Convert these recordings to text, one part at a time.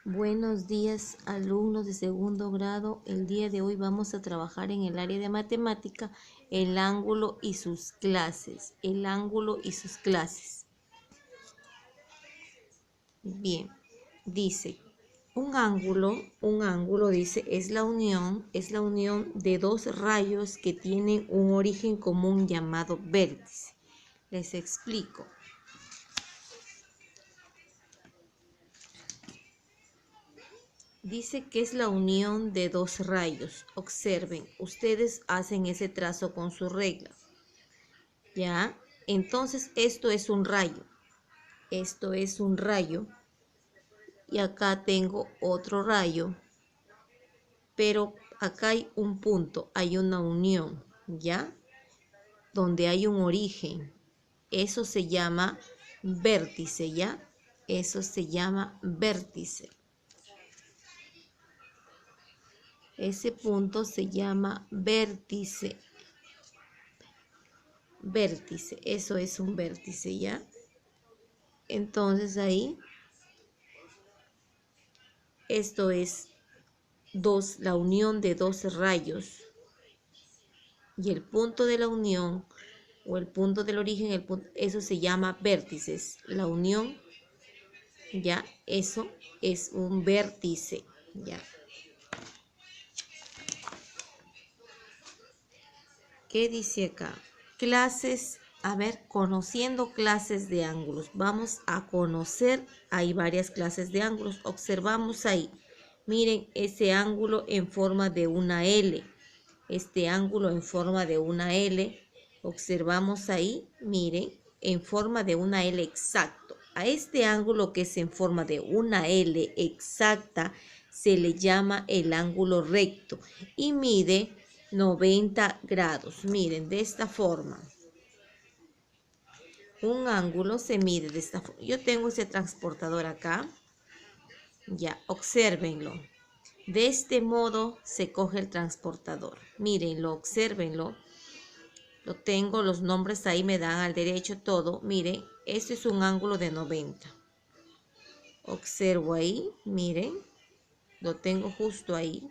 Buenos días, alumnos de segundo grado. El día de hoy vamos a trabajar en el área de matemática el ángulo y sus clases. El ángulo y sus clases. Bien, dice, un ángulo dice es la unión de dos rayos que tienen un origen común llamado vértice. Les explico. Dice que es la unión de dos rayos. Observen, ustedes hacen ese trazo con su regla. ¿Ya? Entonces esto es un rayo. Esto es un rayo. Y acá tengo otro rayo. Pero acá hay un punto, hay una unión, ¿ya? Donde hay un origen. Eso se llama vértice, ¿ya? Eso se llama vértice. Ese punto se llama vértice. Vértice, eso es un vértice, ¿ya? Entonces ahí, esto es la unión de dos rayos. Y el punto de la unión, o el punto del origen, eso se llama vértices. La unión, ¿ya? Eso es un vértice, ¿ya? ¿Qué dice acá? Clases, a ver, conociendo clases de ángulos. Vamos a conocer, hay varias clases de ángulos. Observamos ahí. Miren ese ángulo en forma de una L. Este ángulo en forma de una L. Observamos ahí, miren, en forma de una L exacto. A este ángulo que es en forma de una L exacta se le llama el ángulo recto y mide 90 grados. Miren, de esta forma. Un ángulo se mide de esta forma. Yo tengo ese transportador acá. Ya, obsérvenlo. De este modo se coge el transportador. Mírenlo, obsérvenlo. Lo tengo, los nombres ahí me dan al derecho todo. Miren, este es un ángulo de 90. Observo ahí, miren. Lo tengo justo ahí.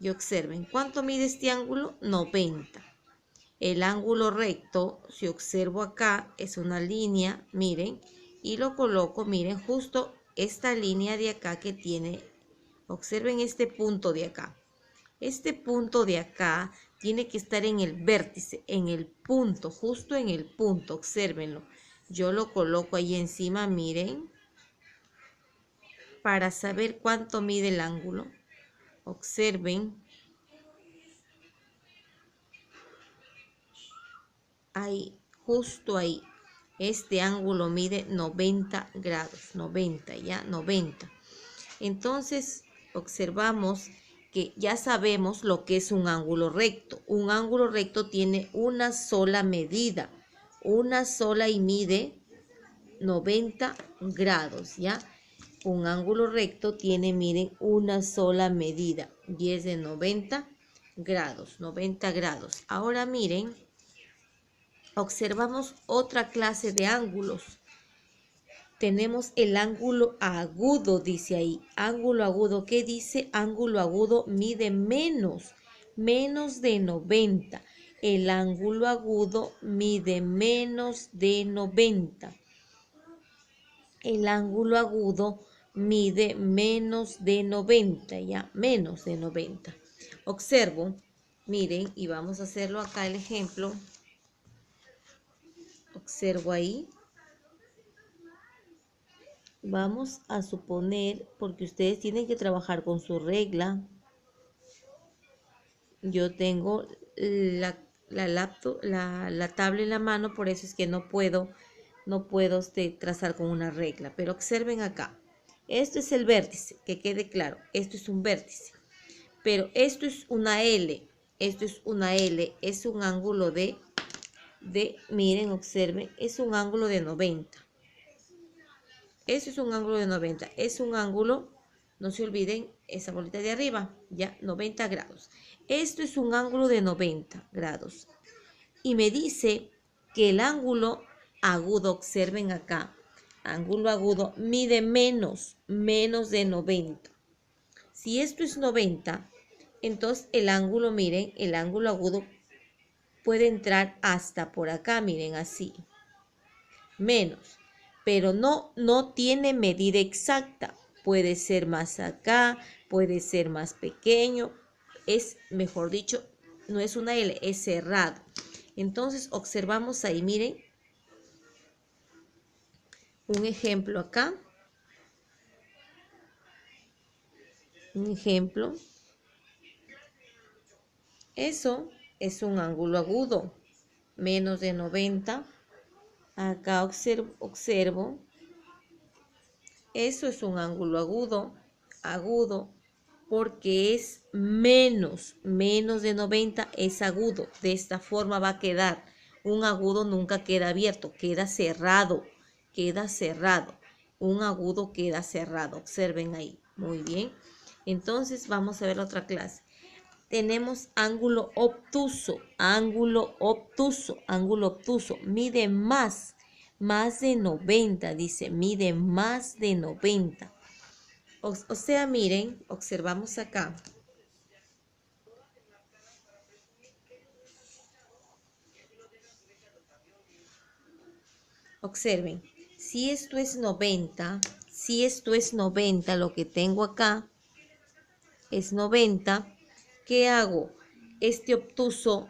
Y observen, ¿cuánto mide este ángulo? 90. El ángulo recto, si observo acá, es una línea, miren, y lo coloco, miren, justo esta línea de acá que tiene, observen este punto de acá. Este punto de acá tiene que estar en el vértice, en el punto, justo en el punto, obsérvenlo. Yo lo coloco ahí encima, miren, para saber cuánto mide el ángulo. Observen. Ahí, justo ahí. Este ángulo mide 90 grados, 90, ¿ya? 90. Entonces, observamos que ya sabemos lo que es un ángulo recto. Un ángulo recto tiene una sola medida, una sola y mide 90 grados, ¿ya? Un ángulo recto tiene, miren, una sola medida y es de 90 grados, 90 grados. Ahora miren, observamos otra clase de ángulos. Tenemos el ángulo agudo, dice ahí. Ángulo agudo, ¿qué dice? Ángulo agudo mide menos de 90. El ángulo agudo mide menos de 90. El ángulo agudo mide menos de 90, ya, menos de 90. Observo, miren, y vamos a hacerlo acá el ejemplo. Observo ahí. Vamos a suponer, porque ustedes tienen que trabajar con su regla. Yo tengo la tabla en la mano, por eso es que no puedo trazar con una regla. Pero observen acá. Esto es el vértice, que quede claro. Esto es un vértice. Pero esto es una L. Esto es una L. Es un ángulo miren, observen, es un ángulo de 90. Eso es un ángulo de 90. Es un ángulo, no se olviden, esa bolita de arriba, ya, 90 grados. Esto es un ángulo de 90 grados. Y me dice que el ángulo agudo, observen acá, ángulo agudo, mide menos de 90. Si esto es 90, entonces el ángulo, miren, el ángulo agudo puede entrar hasta por acá, miren, así. Menos, pero no tiene medida exacta. Puede ser más acá, puede ser más pequeño. Es, mejor dicho, no es una L, es cerrado. Entonces observamos ahí, miren, un ejemplo acá. Un ejemplo. Eso es un ángulo agudo, menos de 90. Acá observo. Eso es un ángulo agudo, porque es menos de 90 es agudo. De esta forma va a quedar. Un agudo nunca queda abierto, queda cerrado. Un agudo queda cerrado. Observen ahí. Muy bien. Entonces vamos a ver otra clase. Tenemos ángulo obtuso. Mide más de 90, dice, mide más de 90. O sea, miren, observamos acá. Observen, si esto es 90, lo que tengo acá es 90, ¿qué hago? Este obtuso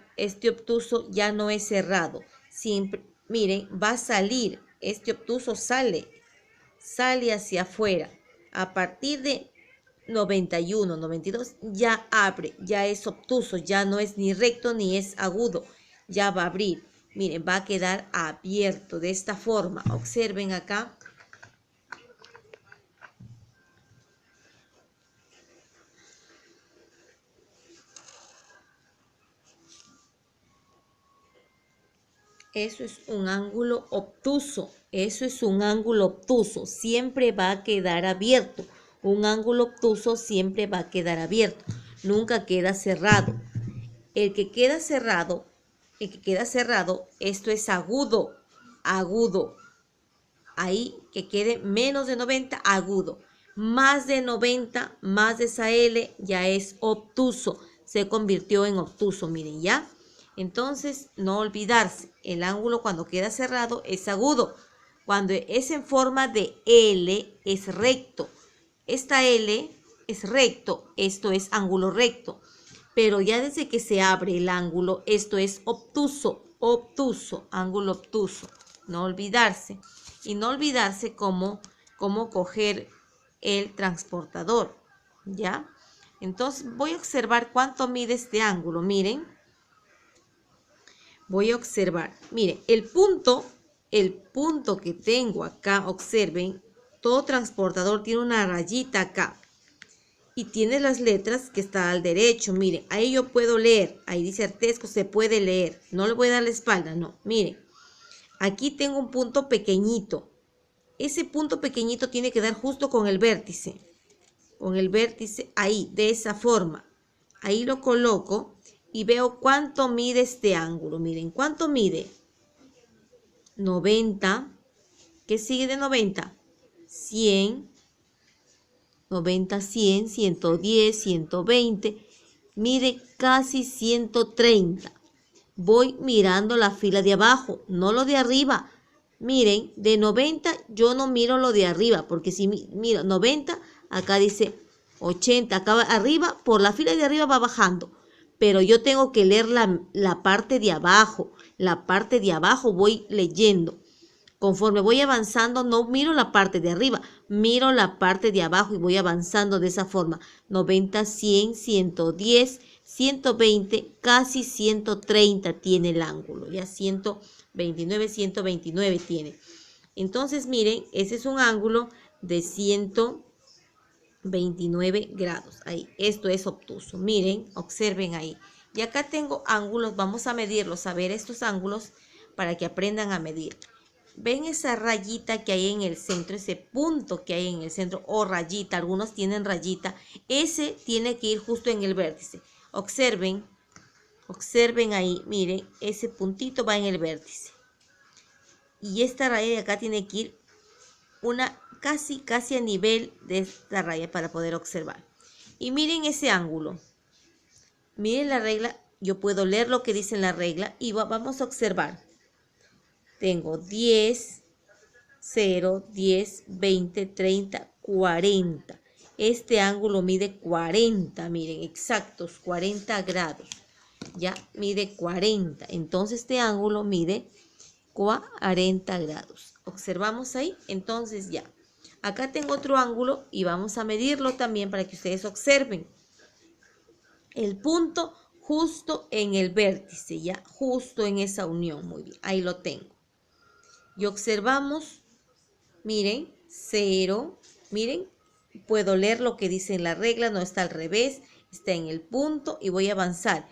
ya no es cerrado. Siempre, miren, va a salir, este obtuso sale hacia afuera. A partir de 91, 92, ya abre, ya es obtuso, ya no es ni recto ni es agudo, ya va a abrir. Miren, va a quedar abierto de esta forma. Observen acá. Eso es un ángulo obtuso. Siempre va a quedar abierto. Un ángulo obtuso siempre va a quedar abierto. Nunca queda cerrado. El que queda cerrado, esto es agudo. Ahí que quede menos de 90, agudo. Más de 90, más de esa L, ya es obtuso. Se convirtió en obtuso, miren, ¿ya? Entonces, no olvidarse, el ángulo cuando queda cerrado es agudo. Cuando es en forma de L, es recto. Esta L es recto, esto es ángulo recto. Pero ya desde que se abre el ángulo, esto es obtuso, ángulo obtuso. No olvidarse. Y no olvidarse cómo coger el transportador, ¿ya? Entonces voy a observar cuánto mide este ángulo, miren. Voy a observar, miren, el punto que tengo acá, observen, todo transportador tiene una rayita acá. Y tiene las letras que está al derecho, miren, ahí yo puedo leer, ahí dice Artesco, se puede leer, no le voy a dar la espalda, no, miren, aquí tengo un punto pequeñito, ese punto pequeñito tiene que dar justo con el vértice, ahí, de esa forma, ahí lo coloco y veo cuánto mide este ángulo, miren, ¿cuánto mide? 90, ¿qué sigue de 90? 100, 90, 100, 110, 120, mide casi 130. Voy mirando la fila de abajo, no lo de arriba. Miren, de 90 yo no miro lo de arriba, porque si miro 90, acá dice 80, acá arriba, por la fila de arriba va bajando. Pero yo tengo que leer la parte de abajo, voy leyendo. Conforme voy avanzando, no miro la parte de arriba, miro la parte de abajo y voy avanzando de esa forma. 90, 100, 110, 120, casi 130 tiene el ángulo. Ya 129, 129 tiene. Entonces, miren, ese es un ángulo de 129 grados. Ahí, esto es obtuso. Miren, observen ahí. Y acá tengo ángulos, vamos a medirlos, a ver estos ángulos para que aprendan a medir. ¿Ven esa rayita que hay en el centro, ese punto que hay en el centro o rayita? Algunos tienen rayita. Ese tiene que ir justo en el vértice. Observen ahí, miren, ese puntito va en el vértice. Y esta raya de acá tiene que ir casi a nivel de esta raya para poder observar. Y miren ese ángulo. Miren la regla, yo puedo leer lo que dice en la regla y vamos a observar. Tengo 10, 0, 10, 20, 30, 40. Este ángulo mide 40, miren, exactos, 40 grados. Ya mide 40. Entonces este ángulo mide 40 grados. Observamos ahí, entonces ya. Acá tengo otro ángulo y vamos a medirlo también para que ustedes observen. El punto justo en el vértice, ya, justo en esa unión, muy bien, ahí lo tengo. Y observamos, miren, 0, miren, puedo leer lo que dice en la regla, no está al revés, está en el punto y voy a avanzar.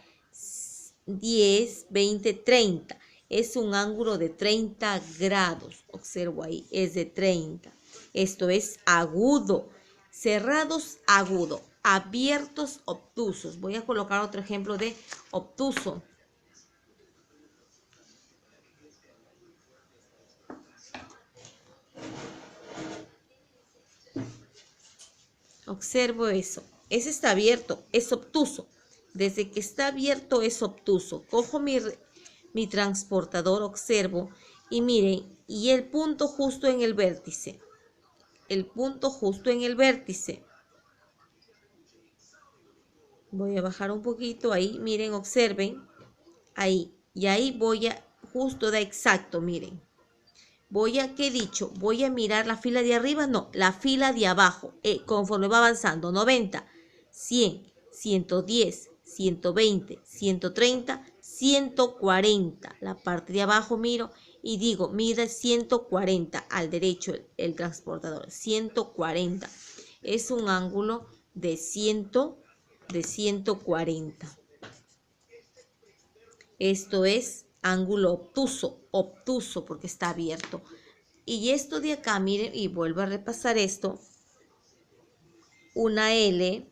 10, 20, 30, es un ángulo de 30 grados, observo ahí, es de 30. Esto es agudo, cerrados, agudo, abiertos, obtusos. Voy a colocar otro ejemplo de obtuso. Observo eso. Ese está abierto, es obtuso. Desde que está abierto es obtuso. Cojo mi transportador, observo y miren, y el punto justo en el vértice. El punto justo en el vértice. Voy a bajar un poquito ahí, miren, observen. Ahí. Y ahí voy a, justo da exacto, miren. ¿Qué he dicho? Voy a mirar la fila de arriba, no, la fila de abajo, conforme va avanzando, 90, 100, 110, 120, 130, 140. La parte de abajo miro y digo, mira 140, al derecho el transportador, 140. Es un ángulo de 140. Esto es ángulo obtuso porque está abierto. Y esto de acá, miren, y vuelvo a repasar esto. Una L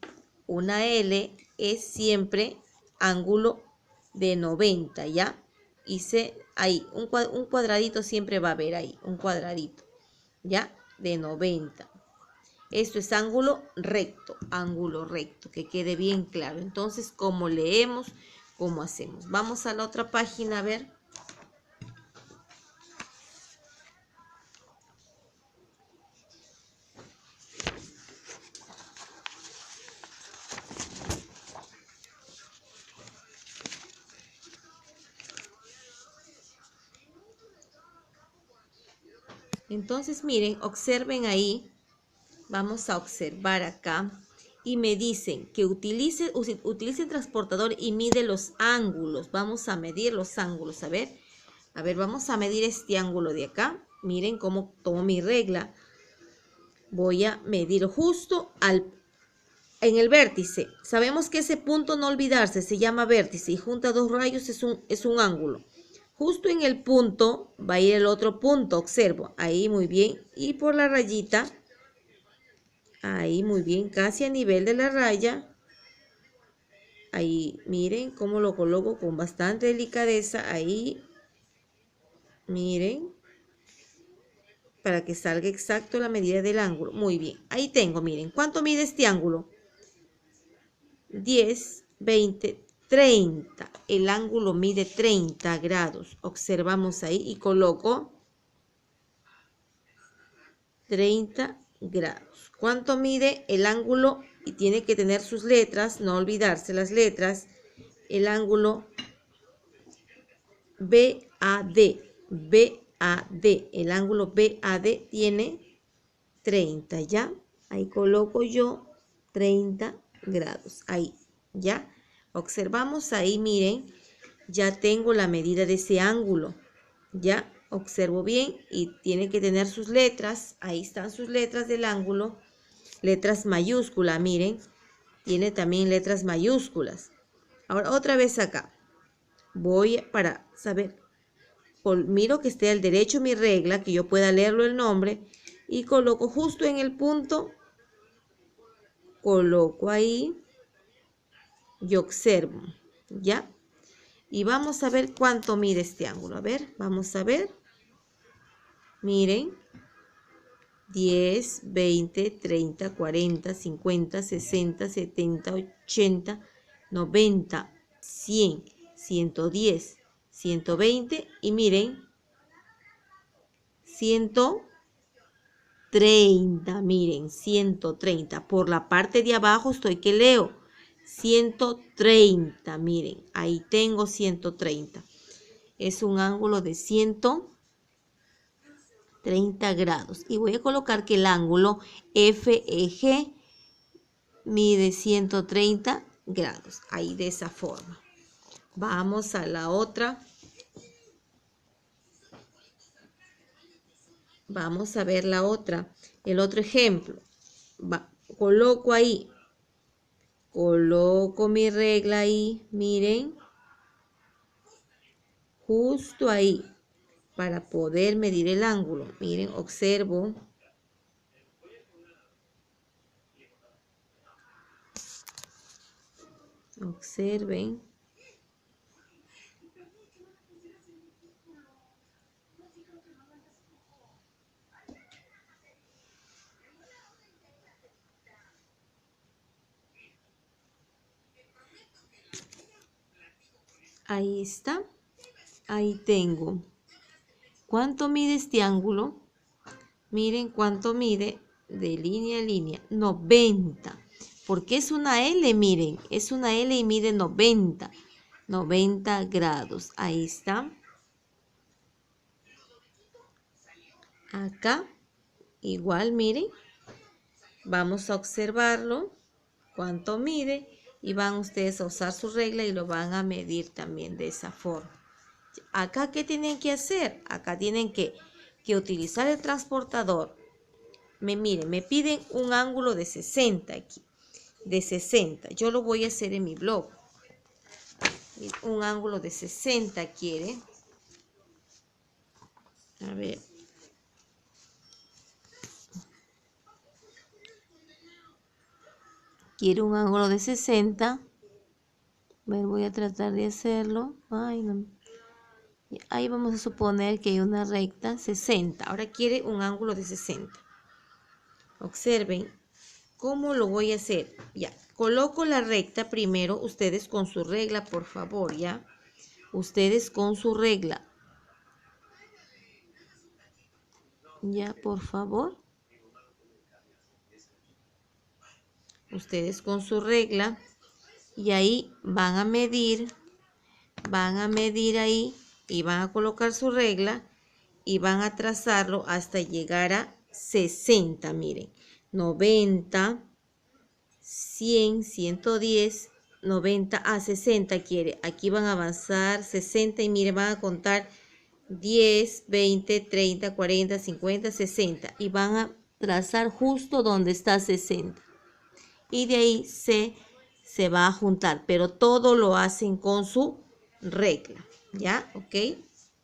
es siempre ángulo de 90, ¿ya? Hice ahí, un cuadradito siempre va a haber ahí, un cuadradito, ¿ya? De 90. Esto es ángulo recto, que quede bien claro. Entonces, ¿cómo leemos? ¿Cómo hacemos? Vamos a la otra página a ver. Entonces, miren, observen ahí. Vamos a observar acá. Y me dicen que utilice el transportador y mide los ángulos. Vamos a medir los ángulos. A ver, vamos a medir este ángulo de acá. Miren cómo tomo mi regla. Voy a medir justo en el vértice. Sabemos que ese punto, no olvidarse, se llama vértice y junta dos rayos es un ángulo. Justo en el punto va a ir el otro punto, observo. Ahí muy bien. Y por la rayita, ahí muy bien, casi a nivel de la raya. Ahí, miren cómo lo coloco con bastante delicadeza. Ahí, miren, para que salga exacto la medida del ángulo. Muy bien, ahí tengo, miren, ¿cuánto mide este ángulo? 10, 20, 30. El ángulo mide 30 grados. Observamos ahí y coloco 30 grados. ¿Cuánto mide el ángulo? Y tiene que tener sus letras, no olvidarse las letras. El ángulo BAD. El ángulo BAD tiene 30, ¿ya? Ahí coloco yo 30 grados. Ahí, ¿ya? Observamos ahí, miren, ya tengo la medida de ese ángulo. ¿Ya? Observo bien y tiene que tener sus letras. Ahí están sus letras del ángulo. Letras mayúsculas, miren. Tiene también letras mayúsculas. Ahora otra vez acá. Voy para saber. Miro que esté al derecho mi regla, que yo pueda leerlo el nombre. Y coloco justo en el punto. Coloco ahí. Y observo. ¿Ya? Y vamos a ver cuánto mide este ángulo. A ver, vamos a ver. Miren. 10, 20, 30, 40, 50, 60, 70, 80, 90, 100, 110, 120 y miren, 130, miren, 130. Por la parte de abajo estoy que leo, 130, miren, ahí tengo 130. Es un ángulo de 130 grados. Y voy a colocar que el ángulo FEG mide 130 grados. Ahí de esa forma. Vamos a la otra. Vamos a ver la otra. El otro ejemplo. Coloco ahí. Coloco mi regla ahí. Miren. Justo ahí. Para poder medir el ángulo. Miren, observo. Observen. Ahí está. Ahí tengo. ¿Cuánto mide este ángulo? Miren cuánto mide de línea a línea. 90. Porque es una L, miren. Es una L y mide 90. 90 grados. Ahí está. Acá. Igual, miren. Vamos a observarlo. Cuánto mide. Y van ustedes a usar su regla y lo van a medir también de esa forma. Acá, ¿qué tienen que hacer? Acá tienen que utilizar el transportador. Miren, me piden un ángulo de 60 aquí. De 60. Yo lo voy a hacer en mi blog. Un ángulo de 60 quiere. A ver. Quiere un ángulo de 60. A ver, voy a tratar de hacerlo. Ay, no. Ahí vamos a suponer que hay una recta 60. Ahora quiere un ángulo de 60. Observen cómo lo voy a hacer. Ya, coloco la recta primero. Ustedes con su regla, por favor, ya. Ustedes con su regla. Ya, por favor. Ustedes con su regla. Y ahí van a medir ahí y van a colocar su regla y van a trazarlo hasta llegar a 60, miren, 90, 100, 110, 90, a 60 quiere, aquí van a avanzar 60 y miren, van a contar 10, 20, 30, 40, 50, 60 y van a trazar justo donde está 60 y de ahí se va a juntar, pero todo lo hacen con su regla, ¿ya? ¿Ok?